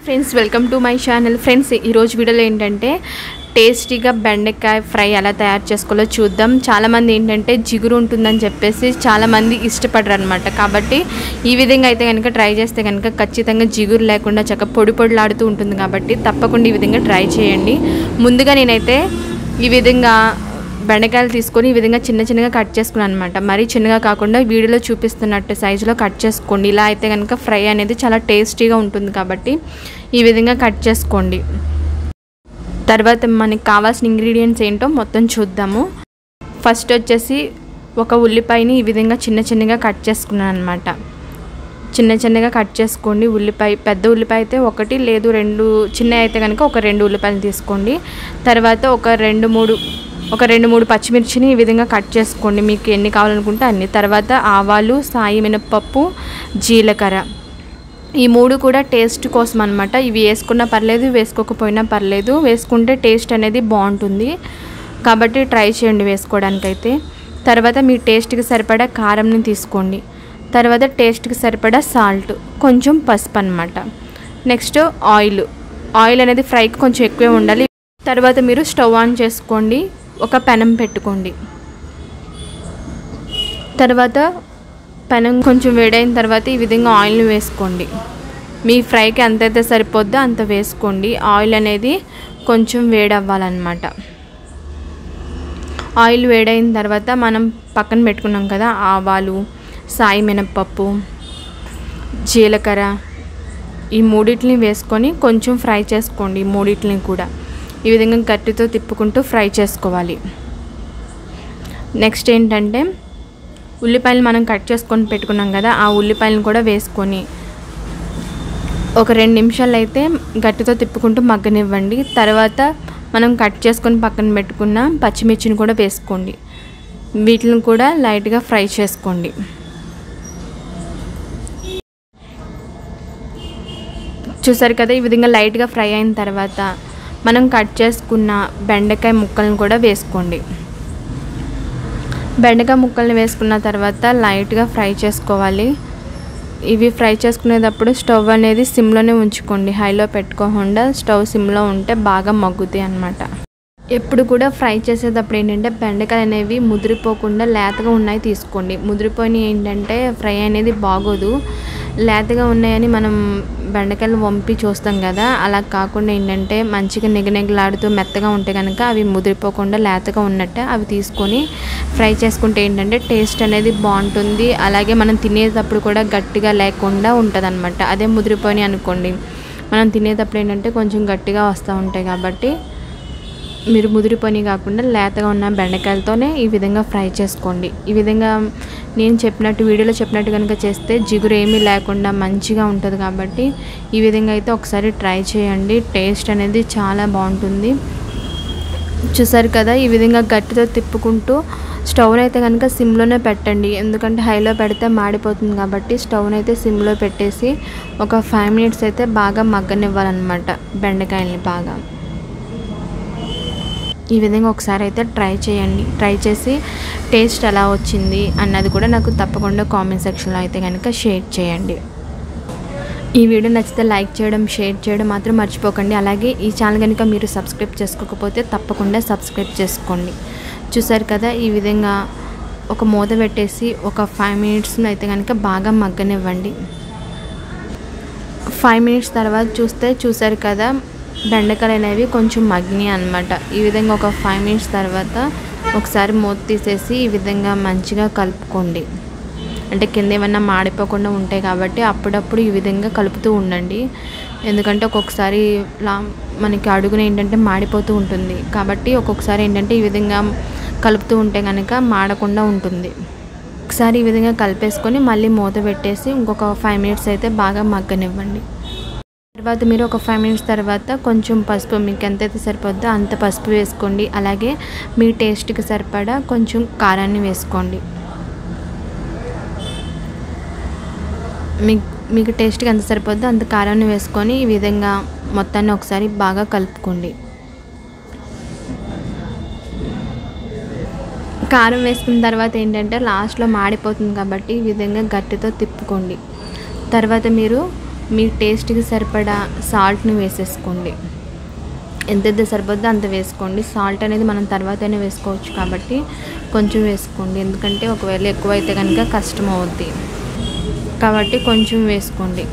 Friends welcome to my channel. Friends ఈరోజు వీడియోలో ఏంటంటే టేస్టీగా బెండకాయ ఫ్రై ఎలా తయారు చేసుకోవాలో చూద్దాం. చాలామంది ఏంటంటే జిగురు ఉంటుందని చెప్పేసి చాలామంది ఇష్టపడరు అనమాట. కాబట్టి ఈ విధంగా అయితే కనుక ట్రై చేస్తే కనుక ఖచ్చితంగా జిగురు లేకుండా చక్కగా పొడి పొడిలాడుతూ ఉంటుంది. కాబట్టి తప్పకుండా ఈ విధంగా ట్రై చేయండి. ముందుగా నేనైతే ఈ విధంగా బెండకాయలు తీసుకొని ఈ విధంగా చిన్న చిన్నగా కట్ చేసుకున్నాను అనమాట. మరీ చిన్నగా కాకుండా వీడియోలో చూపిస్తున్నట్టు సైజులో కట్ చేసుకోండి. ఇలా అయితే కనుక ఫ్రై అనేది చాలా టేస్టీగా ఉంటుంది. కాబట్టి ఈ విధంగా కట్ చేసుకోండి. తర్వాత మనకి కావాల్సిన ఇంగ్రీడియంట్స్ ఏంటో మొత్తం చూద్దాము. ఫస్ట్ వచ్చేసి ఒక ఉల్లిపాయని ఈ విధంగా చిన్న చిన్నగా కట్ చేసుకున్నాను అనమాట. చిన్న చిన్నగా కట్ చేసుకోండి. ఉల్లిపాయ పెద్ద ఉల్లిపాయ అయితే ఒకటి లేదు రెండు, చిన్న అయితే కనుక ఒక 2 ఉల్లిపాయలు తీసుకోండి. తర్వాత ఒక రెండు మూడు పచ్చిమిర్చిని ఈ విధంగా కట్ చేసుకోండి, మీకు ఎన్ని కావాలనుకుంటే అన్ని. తర్వాత ఆవాలు, సాయి మినపప్పు, జీలకర్ర, ఈ 3 కూడా టేస్ట్ కోసం అనమాట. ఇవి వేసుకున్నా పర్లేదు, వేసుకోకపోయినా పర్లేదు. వేసుకుంటే టేస్ట్ అనేది బాగుంటుంది కాబట్టి ట్రై చేయండి వేసుకోవడానికైతే. తర్వాత మీ టేస్ట్కి సరిపడా కారంని తీసుకోండి. తర్వాత టేస్ట్కి సరిపడా సాల్ట్, కొంచెం పసుపు అనమాట. నెక్స్ట్ ఆయిల్ అనేది ఫ్రైకి కొంచెం ఎక్కువే ఉండాలి. తర్వాత మీరు స్టవ్ ఆన్ చేసుకోండి, ఒక పెనం పెట్టుకోండి. తర్వాత పెనం కొంచెం వేడైన తర్వాత ఈ విధంగా ఆయిల్ని వేసుకోండి. మీ ఫ్రైకి ఎంతైతే సరిపోద్దో అంత వేసుకోండి. ఆయిల్ అనేది కొంచెం వేడవ్వాలన్నమాట. ఆయిల్ వేడైన తర్వాత మనం పక్కన పెట్టుకున్నాం కదా ఆవాలు, సాయి మినపప్పు, జీలకర్ర, ఈ 3 వేసుకొని కొంచెం ఫ్రై చేసుకోండి. ఈ 3 కూడా ఈ విధంగా గట్టితో తిప్పుకుంటూ ఫ్రై చేసుకోవాలి. నెక్స్ట్ ఏంటంటే ఉల్లిపాయలు మనం కట్ చేసుకొని పెట్టుకున్నాం కదా, ఆ ఉల్లిపాయలను కూడా వేసుకొని ఒక 2 నిమిషాలు అయితే గట్టితో తిప్పుకుంటూ మగ్గనివ్వండి. తర్వాత మనం కట్ చేసుకొని పక్కన పెట్టుకున్న పచ్చిమిర్చిని కూడా వేసుకోండి. వీటిని కూడా లైట్గా ఫ్రై చేసుకోండి. చూసారు కదా, ఈ విధంగా లైట్గా ఫ్రై అయిన తర్వాత మనం కట్ చేసుకున్న బెండకాయ ముక్కలను కూడా వేసుకోండి. బెండకాయ ముక్కల్ని వేసుకున్న తర్వాత లైట్గా ఫ్రై చేసుకోవాలి. ఇవి ఫ్రై చేసుకునేటప్పుడు స్టవ్ అనేది సిమ్లోనే ఉంచుకోండి, హైలో పెట్టుకోకుండా. స్టవ్ సిమ్లో ఉంటే బాగా మగ్గుతాయి అన్నమాట. ఎప్పుడు కూడా ఫ్రై చేసేటప్పుడు ఏంటంటే బెండకాయలు అనేవి ముదిరిపోకుండా లేతగా ఉన్నాయి తీసుకోండి. ముదిరిపోయినవి ఏంటంటే ఫ్రై అనేది బాగోదు. లేతగా ఉన్నాయని మనం బెండకాయలు వంపి చూస్తాం కదా, అలా కాకుండా ఏంటంటే మంచిగా నిగనిగలాడుతూ మెత్తగా ఉంటే కనుక అవి ముదిరిపోకుండా లేతగా ఉన్నట్టే అవి తీసుకొని ఫ్రై చేసుకుంటే ఏంటంటే టేస్ట్ అనేది బాగుంటుంది. అలాగే మనం తినేటప్పుడు కూడా గట్టిగా లేకుండా ఉంటుంది అనమాట. అదే ముదిరిపోయినాయి అనుకోండి, మనం తినేటప్పుడు ఏంటంటే కొంచెం గట్టిగా వస్తూ ఉంటాయి. కాబట్టి మీరు ముదిరిపోయి కాకుండా లేతగా ఉన్న బెండకాయలతోనే ఈ విధంగా ఫ్రై చేసుకోండి. ఈ విధంగా నేను చెప్పినట్టు వీడియోలో చెప్పినట్టు కనుక చేస్తే జిగురు ఏమీ లేకుండా మంచిగా ఉంటుంది. కాబట్టి ఈ విధంగా అయితే ఒకసారి ట్రై చేయండి, టేస్ట్ అనేది చాలా బాగుంటుంది. చూసారు కదా, ఈ విధంగా గట్టితో తిప్పుకుంటూ స్టవ్ని అయితే కనుక సిమ్లోనే పెట్టండి. ఎందుకంటే హైలో పెడితే మాడిపోతుంది. కాబట్టి స్టవ్ని అయితే సిమ్లో పెట్టేసి ఒక 5 మినిట్స్ అయితే బాగా మగ్గనివ్వాలన్నమాట బెండకాయల్ని బాగా. ఈ విధంగా ఒకసారి అయితే ట్రై చేయండి. ట్రై చేసి టేస్ట్ ఎలా వచ్చింది అన్నది కూడా నాకు తప్పకుండా కామెంట్ సెక్షన్లో అయితే కనుక షేర్ చేయండి. ఈ వీడియో నచ్చితే లైక్ చేయడం, షేర్ చేయడం మాత్రం మర్చిపోకండి. అలాగే ఈ ఛానల్ కనుక మీరు సబ్స్క్రైబ్ చేసుకోకపోతే తప్పకుండా సబ్స్క్రైబ్ చేసుకోండి. చూసారు కదా, ఈ విధంగా ఒక మూత పెట్టేసి ఒక 5 మినిట్స్ అయితే కనుక బాగా మగ్గనివ్వండి. 5 మినిట్స్ తర్వాత చూసారు కదా, బెండకాయలు అనేవి కొంచెం మగ్గినాయి అనమాట. ఈ విధంగా ఒక 5 మినిట్స్ తర్వాత ఒకసారి మూత తీసేసి ఈ విధంగా మంచిగా కలుపుకోండి. అంటే కింద ఏమన్నా మాడిపోకుండా ఉంటాయి కాబట్టి అప్పుడప్పుడు ఈ విధంగా కలుపుతూ ఉండండి. ఎందుకంటే ఒక్కొక్కసారి మనకి అడుగున ఏంటంటే మాడిపోతూ ఉంటుంది. కాబట్టి ఒక్కొక్కసారి ఏంటంటే ఈ విధంగా కలుపుతూ ఉంటే కనుక మాడకుండా ఉంటుంది. ఒకసారి ఈ విధంగా కలిపేసుకొని మళ్ళీ మూత పెట్టేసి ఇంకొక 5 మినిట్స్ అయితే బాగా మగ్గనివ్వండి. తర్వాత మీరు ఒక 5 మినిట్స్ తర్వాత కొంచెం పసుపు, మీకు ఎంతైతే సరిపోద్దో అంత పసుపు వేసుకోండి. అలాగే మీ టేస్ట్కి సరిపడా కొంచెం కారాన్ని వేసుకోండి. మీకు టేస్ట్కి ఎంత సరిపోద్దో అంత కారాన్ని వేసుకొని ఈ విధంగా మొత్తాన్ని ఒకసారి బాగా కలుపుకోండి. కారం వేసుకున్న తర్వాత ఏంటంటే లాస్ట్లో మాడిపోతుంది కాబట్టి ఈ విధంగా గట్టితో తిప్పుకోండి. తర్వాత మీరు మీ టేస్ట్కి సరిపడా సాల్ట్ని వేసేసుకోండి. ఎంతైతే సరిపోద్దో అంత వేసుకోండి. సాల్ట్ అనేది మనం తర్వాతనే వేసుకోవచ్చు కాబట్టి కొంచెం వేసుకోండి, ఎందుకంటే ఒకవేళ ఎక్కువైతే కనుక కష్టం అవుద్ది కాబట్టి కొంచెం వేసుకోండి.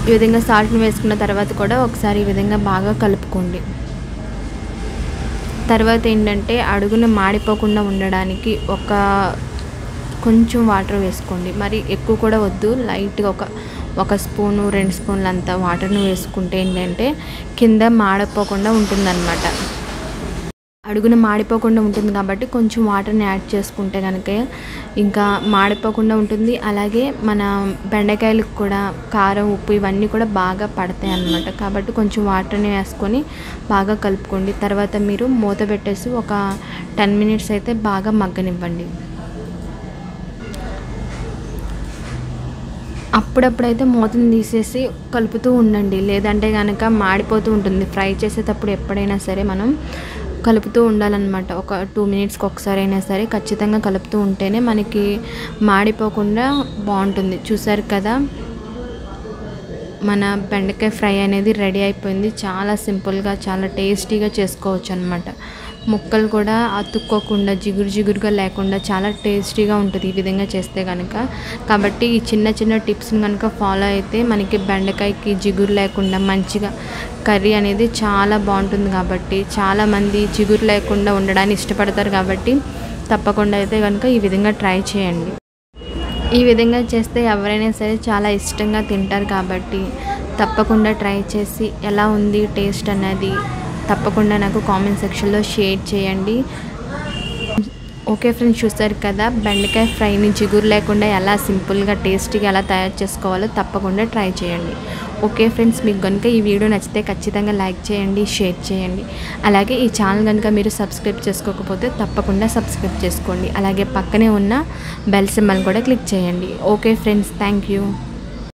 ఈ విధంగా సాల్ట్ని వేసుకున్న తర్వాత కూడా ఒకసారి ఈ విధంగా బాగా కలుపుకోండి. తర్వాత ఏంటంటే అడుగున మాడిపోకుండా ఉండడానికి కొంచెం వాటర్ వేసుకోండి. మరి ఎక్కువ కూడా వద్దు, లైట్గా ఒక స్పూను 2 స్పూన్లు అంత వాటర్ని వేసుకుంటే ఏంటంటే కింద మాడిపోకుండా ఉంటుందన్నమాట. అడుగున మాడిపోకుండా ఉంటుంది కాబట్టి కొంచెం వాటర్ని యాడ్ చేసుకుంటే కనుక ఇంకా మాడిపోకుండా ఉంటుంది. అలాగే మన బెండకాయలకు కూడా కారం, ఉప్పు ఇవన్నీ కూడా బాగా పడతాయి అన్నమాట. కాబట్టి కొంచెం వాటర్ని వేసుకొని బాగా కలుపుకోండి. తర్వాత మీరు మూత పెట్టేసి ఒక 10 మినిట్స్ అయితే బాగా మగ్గనివ్వండి. అప్పుడప్పుడైతే మూతను తీసేసి కలుపుతూ ఉండండి, లేదంటే కనుక మాడిపోతూ ఉంటుంది. ఫ్రై చేసేటప్పుడు ఎప్పుడైనా సరే మనం కలుపుతూ ఉండాలన్నమాట. ఒక 2 మినిట్స్కి ఒకసారి అయినా సరే ఖచ్చితంగా కలుపుతూ ఉంటేనే మనకి మాడిపోకుండా బాగుంటుంది. చూసారు కదా, మన బెండకాయ ఫ్రై అనేది రెడీ అయిపోయింది. చాలా సింపుల్గా చాలా టేస్టీగా చేసుకోవచ్చు అన్నమాట. ముక్కలు కూడా అతుక్కోకుండా జిగురుగా లేకుండా చాలా టేస్టీగా ఉంటుంది ఈ విధంగా చేస్తే కనుక. కాబట్టి ఈ చిన్న చిన్న టిప్స్ని కనుక ఫాలో అయితే మనకి బెండకాయకి జిగురు లేకుండా మంచిగా కర్రీ అనేది చాలా బాగుంటుంది. కాబట్టి చాలామంది జిగురు లేకుండా ఉండడానికి ఇష్టపడతారు. కాబట్టి తప్పకుండా అయితే కనుక ఈ విధంగా ట్రై చేయండి. ఈ విధంగా చేస్తే ఎవరైనా సరే చాలా ఇష్టంగా తింటారు. కాబట్టి తప్పకుండా ట్రై చేసి ఎలా ఉంది టేస్ట్ అన్నది తప్పకుండా నాకు కామెంట్ సెక్షన్లో షేర్ చేయండి. ఓకే ఫ్రెండ్స్, చూసారు కదా బెండకాయ ఫ్రైని జిగురు లేకుండా ఎలా సింపుల్గా టేస్టీగా ఎలా తయారు చేసుకోవాలో తప్పకుండా ట్రై చేయండి. ఓకే ఫ్రెండ్స్, మీకు కనుక ఈ వీడియో నచ్చితే ఖచ్చితంగా లైక్ చేయండి, షేర్ చేయండి. అలాగే ఈ ఛానల్ కనుక మీరు సబ్స్క్రైబ్ చేసుకోకపోతే తప్పకుండా సబ్స్క్రైబ్ చేసుకోండి. అలాగే పక్కనే ఉన్న బెల్ సింబల్ కూడా క్లిక్ చేయండి. Okay friends, thank you.